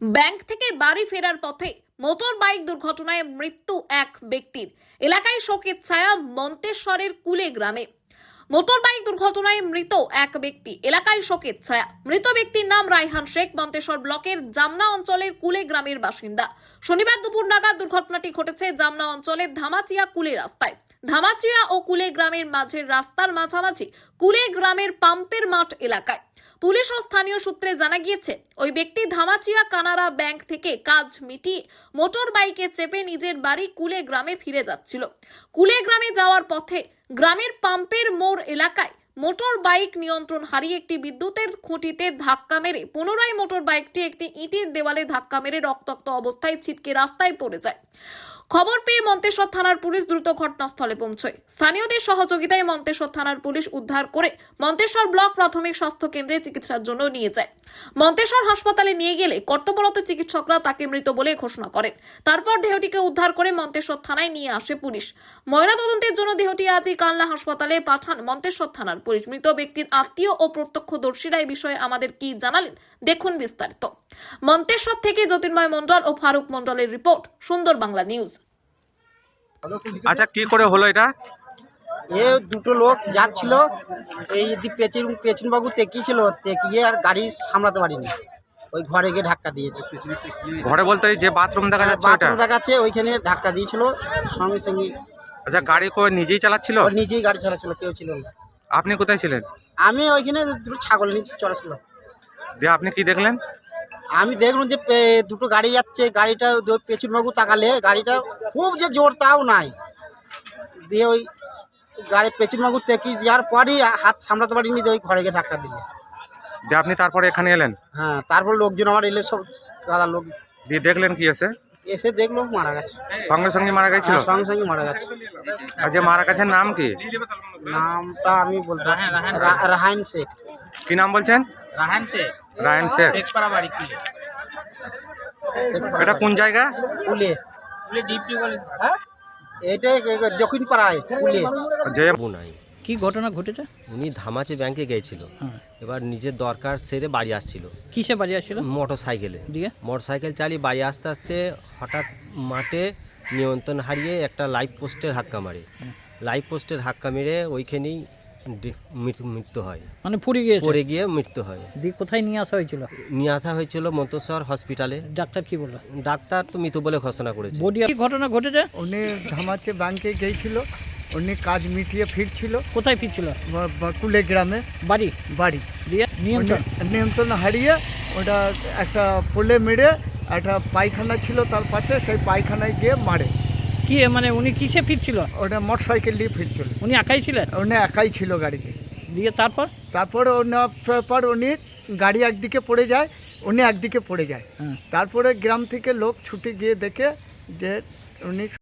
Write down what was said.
Bank থেকে বাড়ি ফেরার পথে মোটর বাইক দুর্ঘটনায় মৃত্যু এক ব্যক্তির। এলাকায় শোকের ছায়া মন্তেশ্বরের কুলে গ্রামে। মোটর বাইক দুর্ঘটনায় মৃত এক ব্যক্তি, এলাকায় শোকের ছায়া। মৃত ব্যক্তির নাম রায়হান শেখ, মন্তেশ্বর ব্লকের জামনা অঞ্চলের কুলে গ্রামের বাসিন্দা। শনিবার দুপুর নাগাদ দুর্ঘটনাটি ঘটেছে জামনা অঞ্চলের ধামাচিয়া কুলে রাস্তায়। ধামাচিয়া ও কুলে গ্রামের মাঝের রাস্তার মাঝামাঝি কুলে গ্রামের পাম্পের মাঠ এলাকায়। পুলিশ ও স্থানীয় সূত্রে জানা গিয়েছে, ওই ব্যক্তি ধামাচিয়া কানাড়া ব্যাংক থেকে কাজ মিটিয়ে মোটর বাইকে চেপে নিজের বাড়ি কুলে গ্রামে ফিরে যাচ্ছিল। কুলে গ্রামে যাওয়ার পথে গ্রামের পাম্পের মোড় এলাকায় মোটর বাইক নিয়ন্ত্রণ হারিয়ে একটি বিদ্যুতের খুঁটিতে ধাক্কা মেরে পুনরায় মোটর বাইকটি একটি ইটের দেওয়ালে ধাক্কা মেরে রক্তাক্ত অবস্থায় ছিটকে রাস্তায় পড়ে যায়। খবর পেয়ে মন্তেশ্বর থানার পুলিশ দ্রুত ঘটনাস্থলে পৌঁছয়। স্থানীয়দের সহযোগিতায় মন্তেশ্বর থানার পুলিশ উদ্ধার করে মন্তেশ্বর ব্লক প্রাথমিক স্বাস্থ্য কেন্দ্রে চিকিৎসার জন্য নিয়ে যায়। মন্তেশ্বর হাসপাতালে নিয়ে গেলে কর্তব্যরত চিকিৎসকরা তাকে মৃত বলে ঘোষণা করেন। তারপর দেহটিকে উদ্ধার করে মন্তেশ্বর থানায় নিয়ে আসে পুলিশ। ময়নাতদন্তের জন্য দেহটি আজই কালনা হাসপাতালে পাঠান মন্তেশ্বর থানার পুলিশ। মৃত ব্যক্তির আত্মীয় ও প্রত্যক্ষদর্শীরা এই বিষয়ে আমাদের কি জানালেন দেখুন বিস্তারিত। মন্তেশ্বর থেকে জ্যোতির্ময় মণ্ডল ও ফারুক মণ্ডলের রিপোর্ট, সুন্দর বাংলা নিউজ। আচ্ছা, কি করে হলো এটা? এ দুটো লোক যাচ্ছিল, এই পেছন বাবু তেকিয়েছিল, তেকিয়ে আর গাড়ি সামলাতে পারিনি, ওই ঘরে গিয়ে ধাক্কা দিয়েছে। ঘরে বলতে এই যে বাথরুম দেখা যাচ্ছে, ওটা বাথরুম দেখাচ্ছে, ওইখানে ধাক্কা দিয়েছিল সঙ্গে সঙ্গে। আচ্ছা, গাড়ি কই নিজেই চালাচ্ছিল? ও নিজেই গাড়ি চালাচ্ছিল, কেউ ছিল না। আপনি কোথায় ছিলেন? আমি ওইখানে দুটো ছাগল নিয়ে চড়াছিল। দিয়ে আপনি কি দেখলেন? আমি দেখলাম যে দুটো গাড়ি যাচ্ছে, গাড়িটা পেছন বাবু তাকালে গাড়িটা খুব যে জোর তাও নাই, দিয়ে ওই গাড়ি পেছন বাবু তেকি দেওয়ার পরই হাত সামলাতে পারিনি, দিয়ে ওই ঘরে গিয়ে ধাক্কা দিলে। দিয়ে আপনি তারপরে এখানে এলেন? হ্যাঁ, তারপর লোকজন আমার এলে, সব দাদা লোক দিয়ে দেখলেন কি আছে? এসে দেখলো মারা গেছে। সঙ্গে সঙ্গে মারা গেছিল? হ্যাঁ, সঙ্গে সঙ্গে মারা গেছে। আর যে মারা গেছেন নাম কি? নামটা আমি বলতে পারছি না। রায়হান শেখ। কি নাম বলছেন? রায়হান শেখ। রায়হান শেখ। শেখপাড়া বাড়ি কুলে। এটা কোন জায়গা? কুলে। কুলে ডিপটি বলে। এটা দক্ষিণ পাড়ায় কুলে। যে নাই, কি ঘটনা ঘটেছে? উনি ধামাচি ব্যাংকে গিয়েছিল। হ্যাঁ। এবার নিজের দরকার সেরে বাড়ি আসছিল কিসে বাড়ি আসছিল? মোটর সাইকেলে। দিয়ে মোটর সাইকেল চালিয়ে বাড়ি আসতে আসতে হঠাৎ মাঠে নিয়ন্ত্রণ হারিয়ে একটা লাইভ পোস্টের ধাক্কা মারে। লাইভ পোস্টের ধাক্কা মেরে ওইখানেই মৃত্যু হয়, মানে পুড়ে গিয়েছে? পড়ে গিয়ে মৃত্যু হয়। দিয়ে কোথায় নিয়ে আসা হয়েছিল? নিয়ে আসা হয়েছিল মন্তেশ্বর হসপিটালে। ডাক্তার কি বললো? ডাক্তার তো মৃত বলে ঘোষণা করেছে। বডি কি ঘটনা ঘটেছে? উনি ধামাচে ব্যাংকে গিয়েছিল, উনি কাজ মিটিয়ে ফিরছিল কোথায় ফিরছিল? কুলে গ্রামে বাড়ি দিয়ে নিয়ন্ত্রণ হারিয়ে ওটা একটা পোলে মেরে একটা পায়খানা ছিল তার পাশে, সেই পায়খানায় গিয়ে মারে। কি মানে উনি কিসে ফিরছিল? ওটা মোটর সাইকেল নিয়ে ফিরছিল। উনি একাই ছিলেন? উনি একাই ছিল গাড়িতে। দিয়ে তারপর উনি গাড়ি একদিকে পড়ে যায়, উনি একদিকে পড়ে যায়। হ্যাঁ। তারপরে গ্রাম থেকে লোক ছুটে গিয়ে দেখে যে উনি